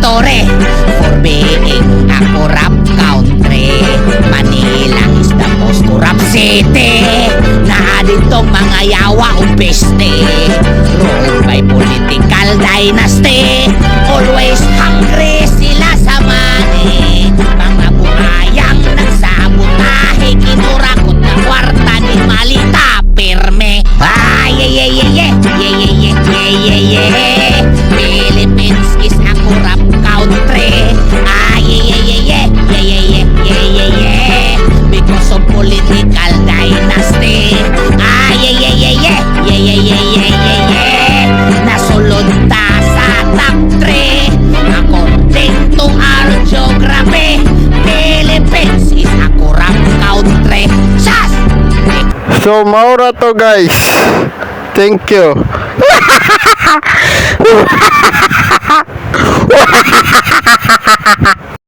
history for being a corrupt country. Manila is the most corrupt city. Na ditong mga yawa o peste, ruled by political dynasty. Always hungry sila sa money. Mga buhayang nagsabotahe, kinurakot na kwarta ni Malita Pirme. Philippines is a corrupt country. Because of political dynasty. Nasulod ta sa top 3 according to our geography. Philippines is a corrupt country. Sas! So maura to guys. Thank you.